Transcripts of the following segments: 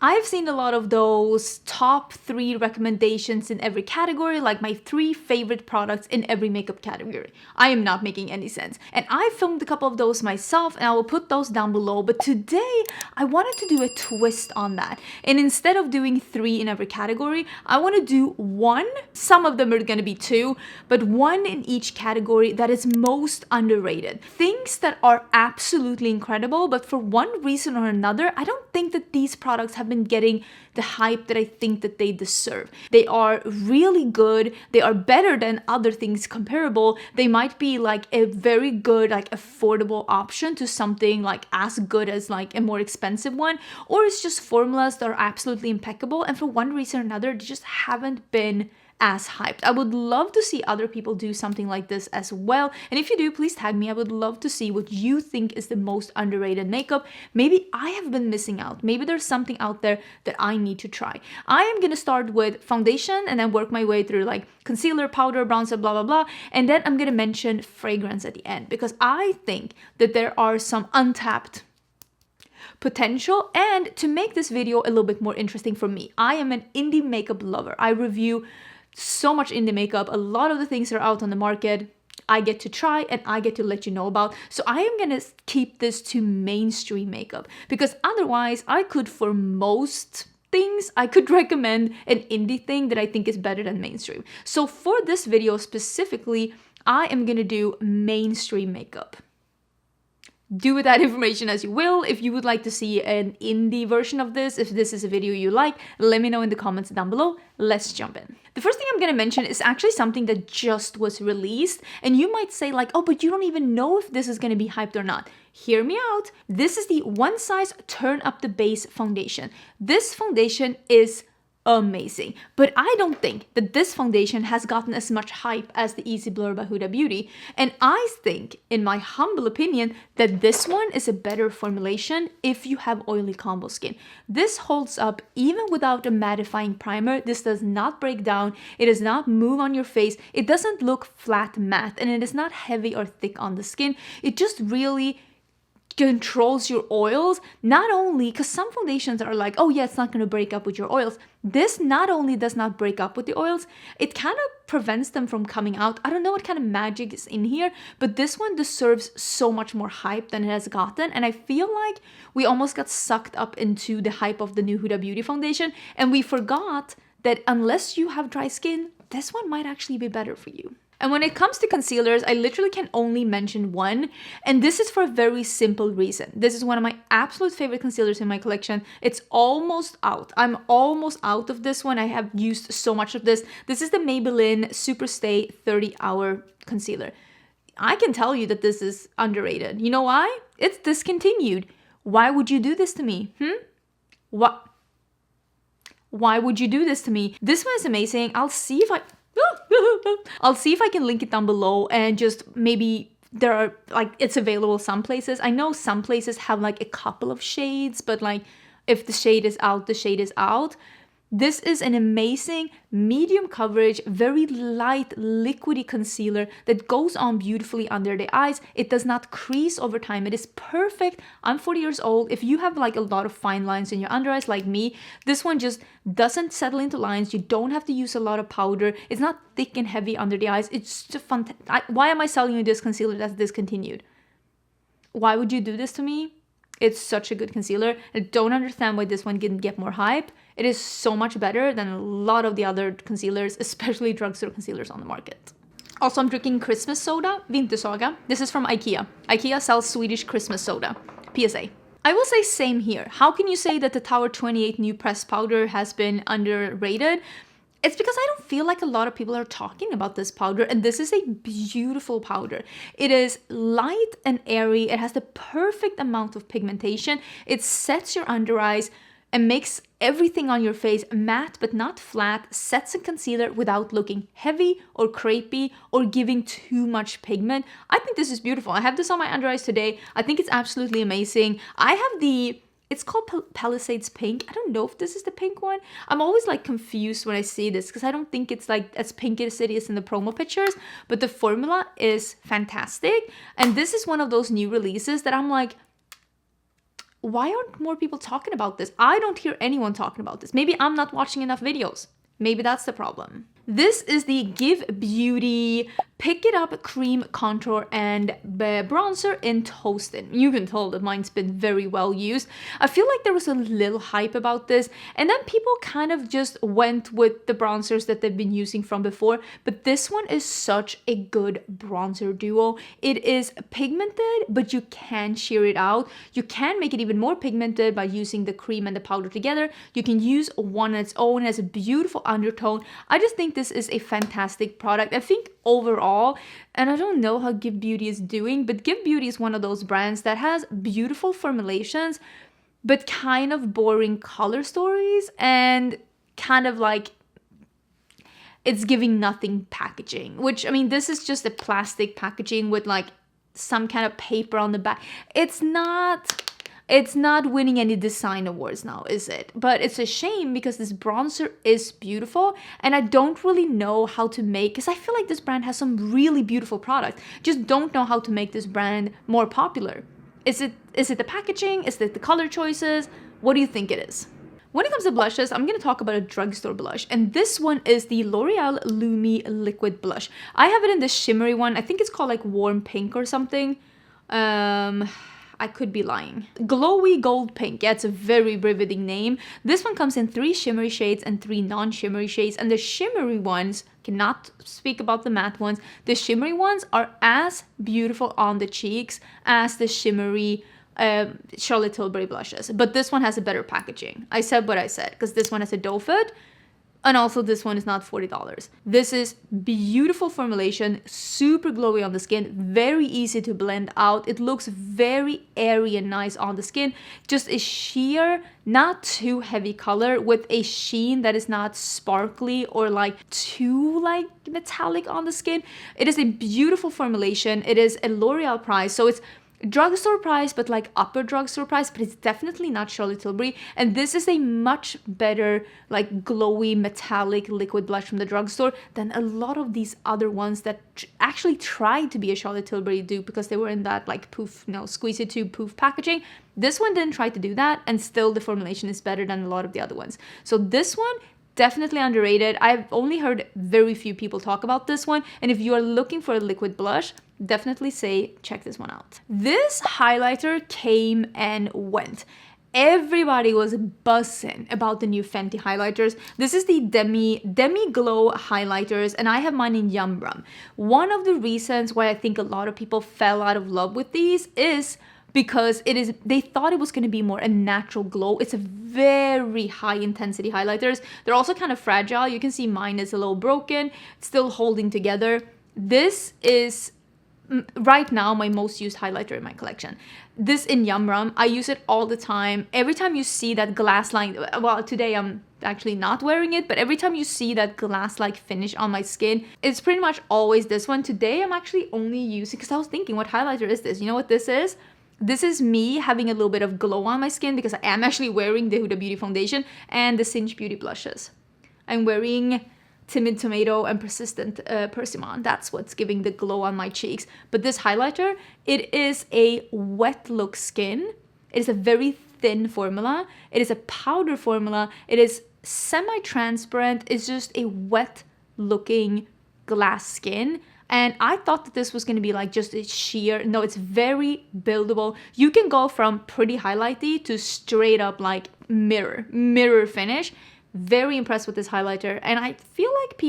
I've seen a lot of those top 3 recommendations in every category, like my 3 favorite products in every makeup category. I am not making any sense. And I filmed a couple of those myself, and I will put those down below. But today, I wanted to do a twist on that. And instead of doing 3 in every category, I want to do 1. Some of them are going to be 2, but 1 in each category that is most underrated. Things that are absolutely incredible, but for one reason or another, I don't think that these products have been getting the hype that I think that they deserve. They are really good. They are better than other things comparable. They might be like a very good, like affordable option to something like as good as like a more expensive one, or it's just formulas that are absolutely impeccable. And for one reason or another, they just haven't been as hyped. I would love to see other people do something like this as well. And if you do, please tag me. I would love to see what you think is the most underrated makeup. Maybe I have been missing out. Maybe there's something out there that I need to try. I am gonna start with foundation and then work my way through like concealer, powder, bronzer, blah, blah, blah. And then I'm gonna mention fragrance at the end because I think that there are some untapped potential. And to make this video a little bit more interesting for me, I am an indie makeup lover. I review so much indie makeup. A lot of the things that are out on the market I get to try and I get to let you know about. So I am gonna keep this to mainstream makeup because otherwise I could, for most things, I could recommend an indie thing that I think is better than mainstream. So for this video specifically, I am gonna do mainstream makeup. Do with that information as you will. If you would like to see an indie version of this, if this is a video you like, let me know in the comments down below. Let's jump in. The first thing I'm going to mention is actually something that just was released. And you might say like, oh, but you don't even know if this is going to be hyped or not. Hear me out. This is the One Size Turn Up the Base foundation. This foundation is amazing, but I don't think that this foundation has gotten as much hype as the Easy Blur by Huda Beauty, and I think, in my humble opinion, that this one is a better formulation if you have oily combo skin. This holds up even without a mattifying primer. This does not break down, it does not move on your face, it doesn't look flat matte, and it is not heavy or thick on the skin. It just really controls your oils, not only because some foundations are like, oh yeah, it's not going to break up with your oils. This not only does not break up with the oils, it kind of prevents them from coming out. I don't know what kind of magic is in here, but this one deserves so much more hype than it has gotten, and I feel like we almost got sucked up into the hype of the new Huda Beauty foundation, and we forgot that unless you have dry skin, this one might actually be better for you. And when it comes to concealers, I literally can only mention one, and this is for a very simple reason. This is one of my absolute favorite concealers in my collection. It's almost out. I'm almost out of this one. I have used so much of this. This is the Maybelline Superstay 30-Hour Concealer. I can tell you that this is underrated. You know why? It's discontinued. Why would you do this to me? What? Why would you do this to me? This one is amazing. I'll see if I can link it down below, and just maybe there are like, it's available some places. I know some places have like a couple of shades, but like if the shade is out, the shade is out. This is an amazing medium coverage, very light liquidy concealer that goes on beautifully under the eyes. It does not crease over time. It is perfect. I'm 40 years old. If you have like a lot of fine lines in your under eyes like me, this one just doesn't settle into lines. You don't have to use a lot of powder. It's not thick and heavy under the eyes. It's just fun. Why am I selling you this concealer that's discontinued? Why would you do this to me? It's such a good concealer. I don't understand why this one didn't get more hype. It is so much better than a lot of the other concealers, especially drugstore concealers on the market. Also, I'm drinking Christmas soda, Vintersaga. This is from IKEA. IKEA sells Swedish Christmas soda. PSA. I will say same here. How can you say that the Tower 28 new pressed powder has been underrated? It's because I don't feel like a lot of people are talking about this powder, and this is a beautiful powder. It is light and airy. It has the perfect amount of pigmentation. It sets your under eyes and makes everything on your face matte but not flat, sets a concealer without looking heavy or crepey or giving too much pigment. I think this is beautiful. I have this on my under eyes today. I think it's absolutely amazing. I have the... It's called Palisades Pink. I don't know if this is the pink one. I'm always like confused when I see this because I don't think it's like as pink as it is in the promo pictures, but the formula is fantastic. And this is one of those new releases that I'm like, why aren't more people talking about this? I don't hear anyone talking about this. Maybe I'm not watching enough videos. Maybe that's the problem. This is the Give Beauty Pick It Up Cream Contour and Bronzer in Toasted. You can tell that mine's been very well used. I feel like there was a little hype about this, and then people kind of just went with the bronzers that they've been using from before, but this one is such a good bronzer duo. It is pigmented, but you can sheer it out. You can make it even more pigmented by using the cream and the powder together. You can use one on its own as a beautiful undertone. I just think this is a fantastic product. I think overall, and I don't know how Give Beauty is doing, but Give Beauty is one of those brands that has beautiful formulations, but kind of boring color stories and kind of like it's giving nothing packaging, which I mean, this is just a plastic packaging with like some kind of paper on the back. It's not winning any design awards now, is it? But it's a shame because this bronzer is beautiful and I don't really know how to make, because I feel like this brand has some really beautiful products. Just don't know how to make this brand more popular. Is it the packaging? Is it the color choices? What do you think it is? When it comes to blushes, I'm going to talk about a drugstore blush, and this one is the L'Oreal Lumi Liquid Blush. I have it in the shimmery one. I think it's called like Warm Pink or something. I could be lying. Glowy Gold Pink. Yeah, it's a very riveting name. This one comes in 3 shimmery shades and 3 non-shimmery shades, and the shimmery ones, cannot speak about the matte ones, the shimmery ones are as beautiful on the cheeks as the shimmery Charlotte Tilbury blushes, but this one has a better packaging. I said what I said because this one has a doe foot, and also this one is not $40. This is beautiful formulation, super glowy on the skin, very easy to blend out. It looks very airy and nice on the skin. Just a sheer, not too heavy color with a sheen that is not sparkly or like too like metallic on the skin. It is a beautiful formulation. It is a L'Oreal price, so it's drugstore price, but like upper drugstore price, but it's definitely not Charlotte Tilbury. And this is a much better like glowy metallic liquid blush from the drugstore than a lot of these other ones that actually tried to be a Charlotte Tilbury dupe because they were in that like poof, squeeze it tube poof packaging. This one didn't try to do that, and still the formulation is better than a lot of the other ones. So this one, definitely underrated. I've only heard very few people talk about this one, and if you are looking for a liquid blush, definitely say check this one out. This highlighter came and went. Everybody was buzzing about the new Fenty highlighters. This is the Demi Glow highlighters, and I have mine in Yum Rum. One of the reasons why I think a lot of people fell out of love with these is because they thought it was going to be more a natural glow. It's a very high intensity highlighters. They're also kind of fragile. You can see mine is a little broken, still holding together. This is right now my most used highlighter in my collection. This in Yum Rum, I use it all the time. Every time you see that glass line, well, today I'm actually not wearing it, but every time you see that glass-like finish on my skin, it's pretty much always this one. Today I'm actually only using, because I was thinking, what highlighter is this? You know what this is? This is me having a little bit of glow on my skin because I am actually wearing the Huda Beauty foundation and the Cinch Beauty blushes. I'm wearing Timid Tomato and Persistent Persimmon. That's what's giving the glow on my cheeks. But this highlighter, it is a wet look skin. It is a very thin formula. It is a powder formula. It is semi-transparent. It's just a wet looking glass skin. And I thought that this was going to be like just a sheer, no, it's very buildable. You can go from pretty highlighty to straight up like mirror finish. Very impressed with this highlighter. And I feel like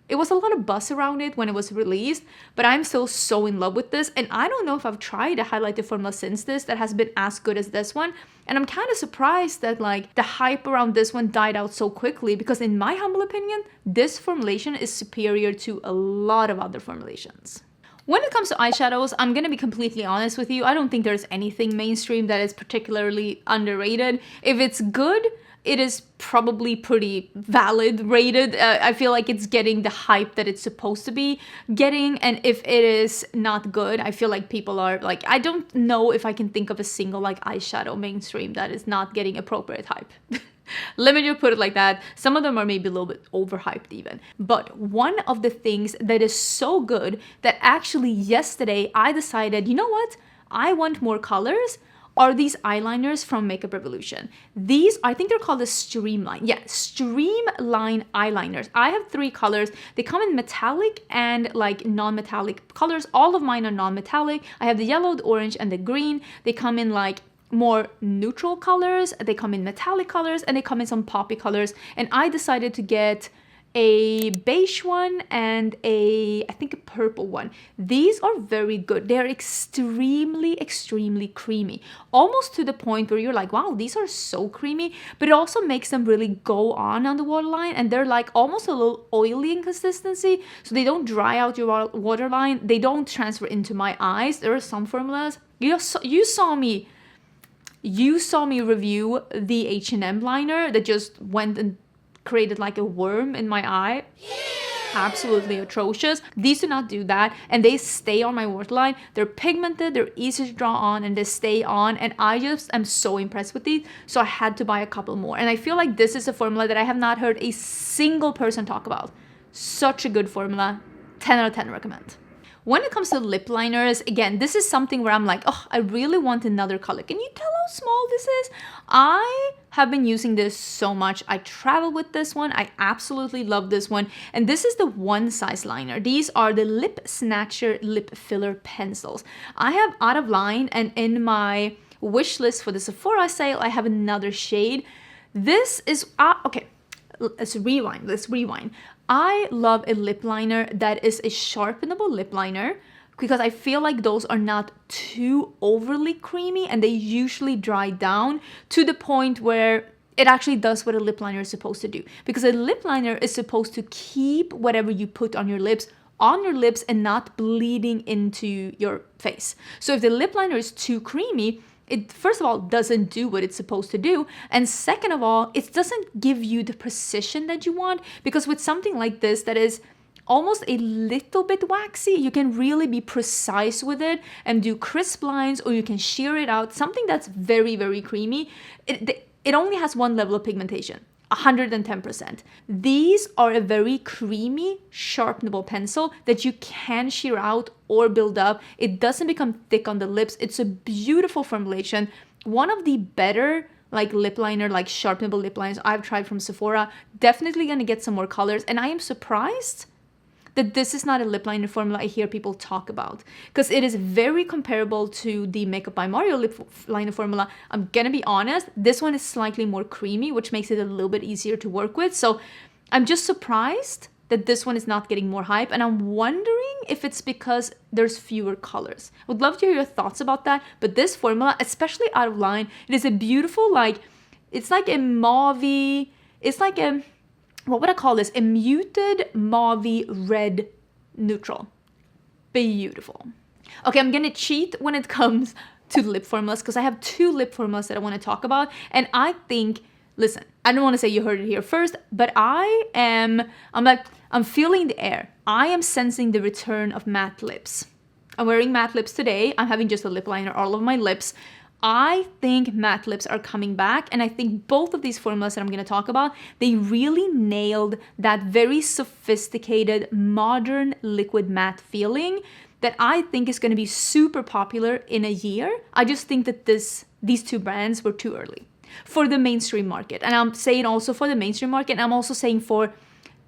it was a lot of buzz around it when it was released, but I'm still so in love with this. And I don't know if I've tried a highlighter formula since this that has been as good as this one. And I'm kind of surprised that like the hype around this one died out so quickly, because in my humble opinion, this formulation is superior to a lot of other formulations. When it comes to eyeshadows, I'm going to be completely honest with you. I don't think there's anything mainstream that is particularly underrated. If it's good, it is probably pretty valid rated. I feel like it's getting the hype that it's supposed to be getting. And if it is not good, I feel like people are like, I don't know if I can think of a single like eyeshadow mainstream that is not getting appropriate hype. Let me just put it like that. Some of them are maybe a little bit overhyped even. But one of the things that is so good that actually yesterday I decided, you know what? I want more colors. are these eyeliners from Makeup Revolution. These, I think they're called the Streamline. Yeah, Streamline eyeliners. I have 3 colors. They come in metallic and like non-metallic colors. All of mine are non-metallic. I have the yellow, the orange, and the green. They come in like more neutral colors. They come in metallic colors, and they come in some poppy colors. And I decided to get a beige one and I think a purple one. These are very good. They're extremely creamy, almost to the point where you're like, wow, these are so creamy, but it also makes them really go on the waterline, and they're like almost a little oily in consistency, so they don't dry out your waterline. They don't transfer into my eyes. There are some formulas. You saw me review the H&M liner that just went and created like a worm in my eye. Absolutely atrocious. These do not do that, and they stay on my waterline. They're pigmented, they're easy to draw on, and they stay on, and I just am so impressed with these, so I had to buy a couple more. And I feel like this is a formula that I have not heard a single person talk about. Such a good formula. 10 out of 10 recommend. When it comes to lip liners, again, this is something where I'm like, oh, I really want another color. Can you tell how small this is? I have been using this so much. I travel with this one. I absolutely love this one. And this is the one size liner. These are the Lip Snatcher Lip Filler Pencils. I have Out of Line, and in my wish list for the Sephora sale, I have another shade. This is, okay, let's rewind. I love a lip liner that is a sharpenable lip liner, because I feel like those are not too overly creamy, and they usually dry down to the point where it actually does what a lip liner is supposed to do. Because a lip liner is supposed to keep whatever you put on your lips and not bleeding into your face. So if the lip liner is too creamy, it first of all doesn't do what it's supposed to do, and second of all, it doesn't give you the precision that you want, because with something like this that is almost a little bit waxy, you can really be precise with it and do crisp lines, or you can sheer it out. Something that's very creamy, it only has one level of pigmentation, 110%. These are a very creamy, sharpenable pencil that you can sheer out or build up. It doesn't become thick on the lips. It's a beautiful formulation. One of the better like lip liner, like sharpenable lip liners I've tried from Sephora. Definitely gonna get some more colors, and I am surprised that this is not a lip liner formula I hear people talk about, because it is very comparable to the Makeup by Mario lip liner formula. I'm gonna be honest, this one is slightly more creamy, which makes it a little bit easier to work with. So I'm just surprised that this one is not getting more hype, and I'm wondering if it's because there's fewer colors. I would love to hear your thoughts about that, but this formula, especially Out of Line, it is a beautiful, like, it's like a mauve, it's like a, what would I call this? A muted mauve red neutral. Beautiful. Okay, I'm gonna cheat when it comes to lip formulas, because I have 2 lip formulas that I want to talk about, and I think, listen, I don't want to say you heard it here first, but I'm feeling the air. I am sensing the return of matte lips. I'm wearing matte lips today. I'm having just a lip liner all over my lips. I think matte lips are coming back, and I think both of these formulas that I'm going to talk about, they really nailed that very sophisticated, modern liquid matte feeling that I think is going to be super popular in a year. I just think that these 2 brands were too early for the mainstream market. And I'm saying also for the mainstream market, and I'm also saying for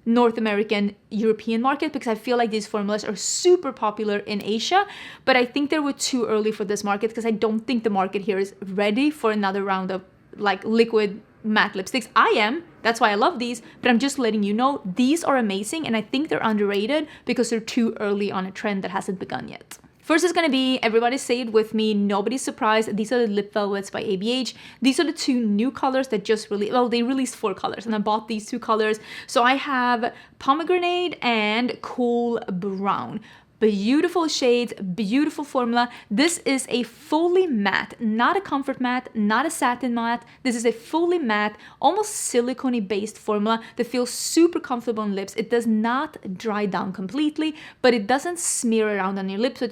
North American, European market, because I feel like these formulas are super popular in Asia, but I think they were too early for this market, because I don't think the market here is ready for another round of like liquid matte lipsticks. I am, that's why I love these, but I'm just letting you know these are amazing, and I think they're underrated because they're too early on a trend that hasn't begun yet. First is going to be, everybody say it with me, nobody's surprised, these are the Lip Velvets by ABH. These are the 2 new colors that just released, well, they released 4 colors, and I bought these 2 colors. So I have Pomegranate and Cool Brown. Beautiful shades, beautiful formula. This is a fully matte, not a comfort matte, not a satin matte. This is a fully matte, almost silicone based formula that feels super comfortable on lips. It does not dry down completely, but it doesn't smear around on your lips. So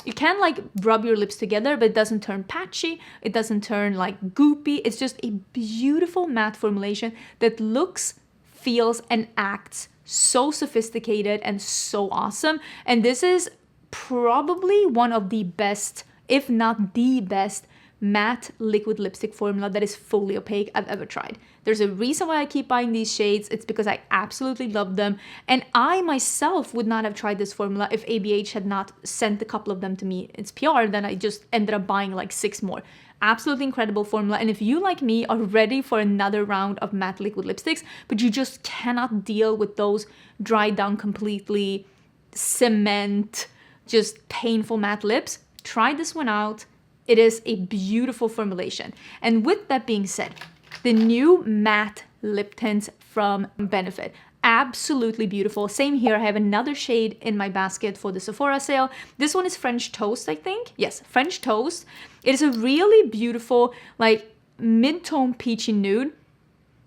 you can like rub your lips together, but it doesn't turn patchy. It doesn't turn like goopy. It's just a beautiful matte formulation that looks, feels, and acts so sophisticated and so awesome. And this is probably one of the best, if not the best, matte liquid lipstick formula that is fully opaque I've ever tried. There's a reason why I keep buying these shades. It's because I absolutely love them. And I myself would not have tried this formula if ABH had not sent a couple of them to me. It's PR, then I just ended up buying like 6 more. Absolutely incredible formula. And if you, like me, are ready for another round of matte liquid lipsticks, but you just cannot deal with those dried down completely, cement, just painful matte lips, try this one out. It is a beautiful formulation. And with that being said, the new matte lip tints from Benefit. Absolutely beautiful. Same here. I have another shade in my basket for the Sephora sale. This one is French Toast, I think. Yes, French Toast. It is a really beautiful, like, mid-tone peachy nude.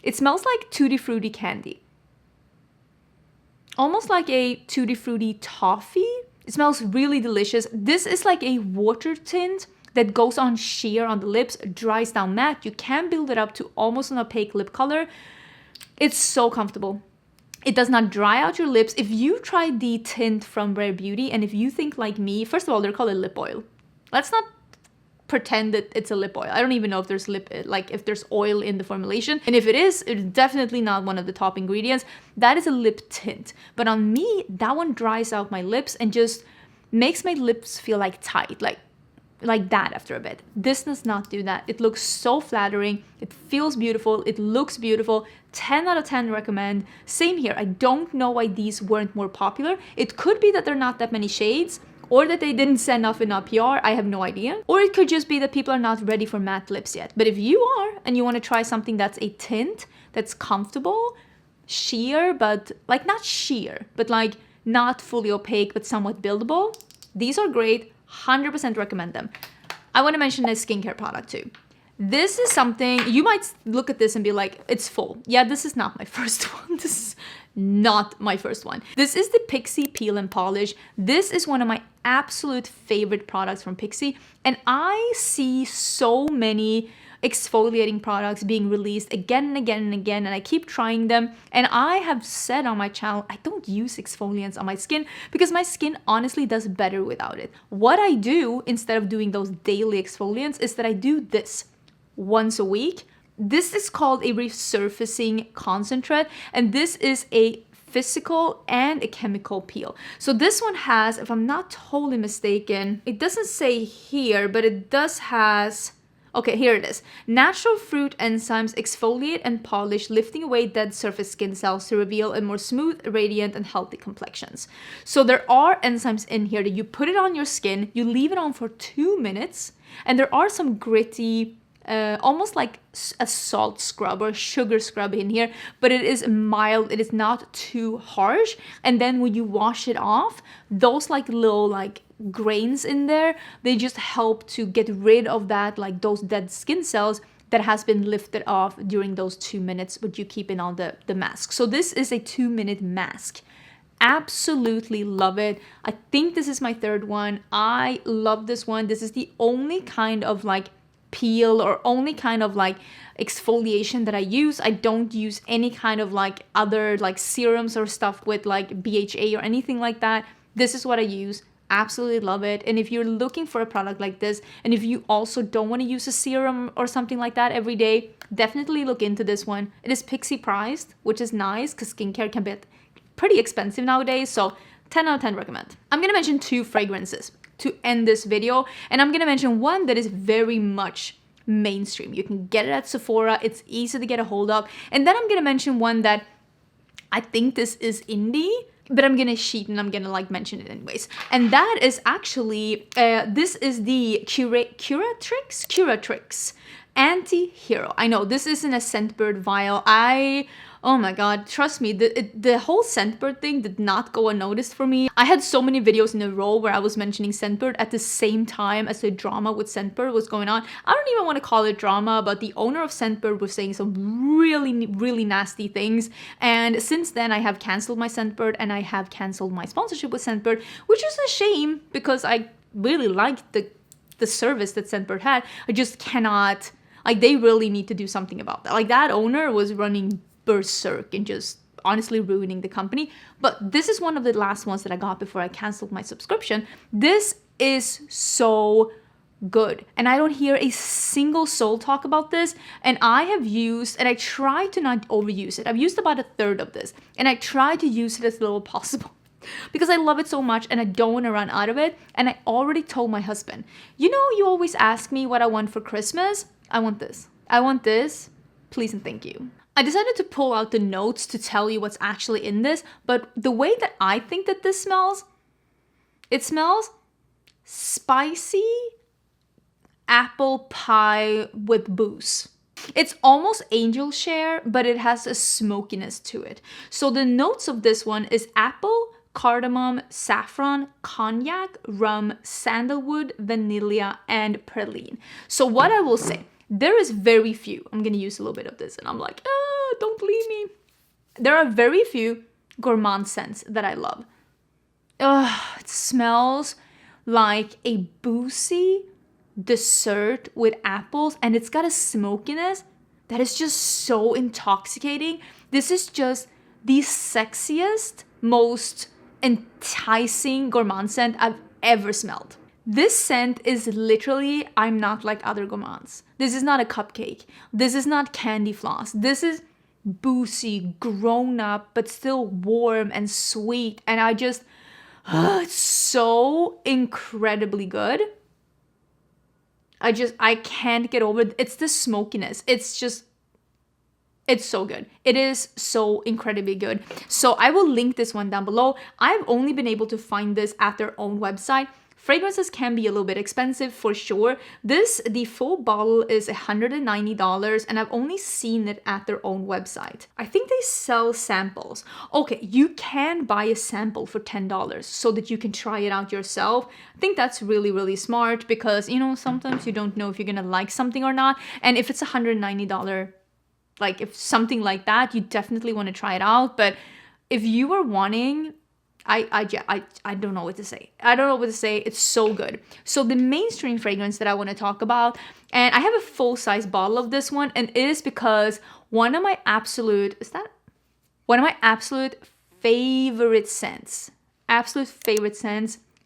It smells like Tutti Frutti candy. Almost like a Tutti Frutti toffee. It smells really delicious. This is like a water tint that goes on sheer on the lips, dries down matte. You can build it up to almost an opaque lip color. It's so comfortable. It does not dry out your lips. If you try the tint from Rare Beauty, and if you think like me, first of all, they're called a lip oil. Let's not pretend that it's a lip oil. I don't even know if there's if there's oil in the formulation. And if it is, it's definitely not one of the top ingredients. That is a lip tint. But on me, that one dries out my lips and just makes my lips feel like tight, like that after a bit. This does not do that. It looks so flattering. It feels beautiful. It looks beautiful. 10 out of 10 recommend. Same here. I don't know why these weren't more popular. It could be that there are not that many shades, or that they didn't send off enough PR. I have no idea. Or it could just be that people are not ready for matte lips yet. But if you are, and you want to try something that's a tint, that's comfortable, sheer, but like not sheer, but like not fully opaque, but somewhat buildable, these are great. 100% recommend them. I want to mention a skincare product too. This is something, you might look at this and be like, it's full. Yeah, this is not my first one. This is not my first one. This is the Pixi Peel and Polish. This is one of my absolute favorite products from Pixi. And I see so many exfoliating products being released again and again and again, and I keep trying them. And I have said on my channel, I don't use exfoliants on my skin because my skin honestly does better without it. What I do instead of doing those daily exfoliants is that I do this once a week. This is called a resurfacing concentrate, and this is a physical and a chemical peel. So this one has, if I'm not totally mistaken, it doesn't say here, but it does has, okay, here it is. Natural fruit enzymes exfoliate and polish, lifting away dead surface skin cells to reveal a more smooth, radiant, and healthy complexions. So there are enzymes in here that you put it on your skin, you leave it on for 2 minutes, and there are some gritty, almost like a salt scrub or sugar scrub in here, but it is mild, it is not too harsh. And then when you wash it off, those like little like grains in there, they just help to get rid of that, like those dead skin cells that has been lifted off during those 2 minutes, but you keep it on the mask. So this is a 2-minute mask. Absolutely love it. I think this is my third one. I love this one. This is the only kind of like peel or only kind of like exfoliation that I use. I don't use any kind of like other like serums or stuff with like BHA or anything like that. This is what I use. Absolutely love it. And if you're looking for a product like this, and if you also don't want to use a serum or something like that every day, definitely look into this one. It is Pixi priced, which is nice because skincare can be pretty expensive nowadays. So 10 out of 10 recommend. I'm gonna mention 2 fragrances to end this video, and I'm gonna mention one that is very much mainstream. You can get it at Sephora, it's easy to get a hold of. And then I'm gonna mention one that I think this is indie, but I'm gonna cheat and I'm gonna like mention it anyways. And that is actually, this is the Curatrix Anti-Hero. I know this isn't a Scentbird vial. Oh my god, trust me, the whole Scentbird thing did not go unnoticed for me. I had so many videos in a row where I was mentioning Scentbird at the same time as the drama with Scentbird was going on. I don't even want to call it drama, but the owner of Scentbird was saying some really, really nasty things. And since then, I have canceled my Scentbird and I have canceled my sponsorship with Scentbird, which is a shame because I really liked the service that Scentbird had. I just cannot, like, they really need to do something about that. Like, that owner was running berserk and just honestly ruining the company. But this is one of the last ones that I got before I canceled my subscription. This is so good. And I don't hear a single soul talk about this. And I have used, and I try to not overuse it. I've used about a third of this, and I try to use it as little as possible because I love it so much and I don't want to run out of it. And I already told my husband, you know, you always ask me what I want for Christmas. I want this. I want this. Please and thank you. I decided to pull out the notes to tell you what's actually in this, but the way that I think that this smells, it smells spicy apple pie with booze. It's almost angel share, but it has a smokiness to it. So the notes of this one is apple, cardamom, saffron, cognac, rum, sandalwood, vanilla, and praline. So what I will say, there is very few, I'm gonna use a little bit of this and I'm like, don't leave me. There are very few gourmand scents that I love. It smells like a boozy dessert with apples, and it's got a smokiness that is just so intoxicating. This is just the sexiest, most enticing gourmand scent I've ever smelled. This scent is literally, I'm not like other gourmands. This is not a cupcake. This is not candy floss. This is boozy, grown up, but still warm and sweet. And I just, it's so incredibly good. I can't get over it. It's the smokiness. It's so good. It is so incredibly good. So I will link this one down below. I've only been able to find this at their own website. Fragrances can be a little bit expensive for sure. The full bottle is $190 and I've only seen it at their own website. I think they sell samples. Okay, you can buy a sample for $10 so that you can try it out yourself. I think that's really, really smart because, you know, sometimes you don't know if you're gonna like something or not. And if it's $190, like if something like that, you definitely want to try it out. But if you are wanting, I don't know what to say. I don't know what to say. It's so good. So the mainstream fragrance that I want to talk about, and I have a full-size bottle of this one, and it is because one of my absolute favorite scents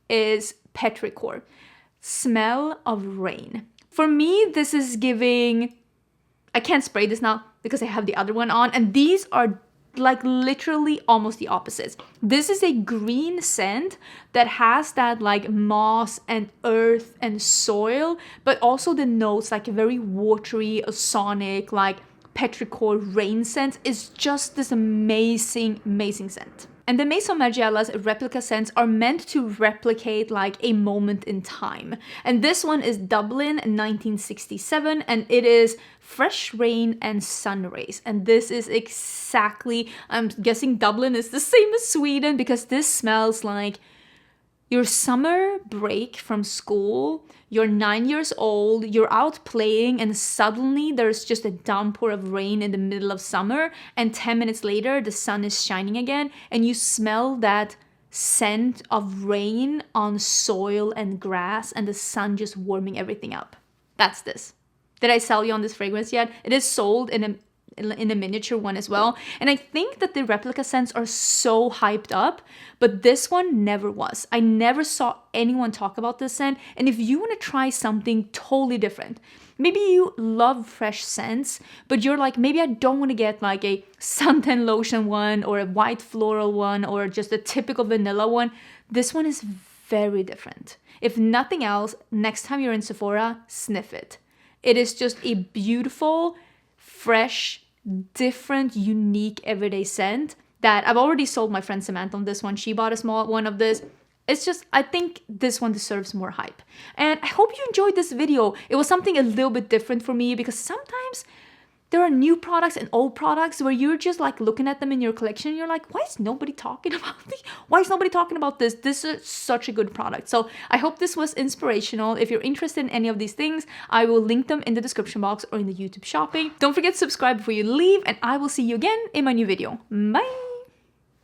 is Petrichor. Smell of Rain. For me, this is giving, I can't spray this now because I have the other one on, and these are like literally almost the opposites. This is a green scent that has that like moss and earth and soil, but also the notes like a very watery, ozonic, like petrichor rain scent is just this amazing, amazing scent. And the Maison Margiela's replica scents are meant to replicate like a moment in time. And this one is Dublin 1967, and it is fresh rain and sun rays. And this is exactly, I'm guessing Dublin is the same as Sweden because this smells like your summer break from school. You're 9 years old, you're out playing, and suddenly there's just a downpour of rain in the middle of summer, and 10 minutes later the sun is shining again, and you smell that scent of rain on soil and grass and the sun just warming everything up. That's this. Did I sell you on this fragrance yet? It is sold in a miniature one as well. And I think that the replica scents are so hyped up, but this one never was. I never saw anyone talk about this scent. And if you want to try something totally different, maybe you love fresh scents, but you're like, maybe I don't want to get like a suntan lotion one or a white floral one or just a typical vanilla one. This one is very different. If nothing else, next time you're in Sephora, sniff it. It is just a beautiful, fresh, different, unique, everyday scent that I've already sold my friend Samantha on this one. She bought a small one of this. It's just, I think this one deserves more hype. And I hope you enjoyed this video. It was something a little bit different for me because sometimes there are new products and old products where you're just like looking at them in your collection and you're like, why is nobody talking about this? Why is nobody talking about this? This is such a good product. So I hope this was inspirational. If you're interested in any of these things, I will link them in the description box or in the YouTube shopping. Don't forget to subscribe before you leave, and I will see you again in my new video. Bye!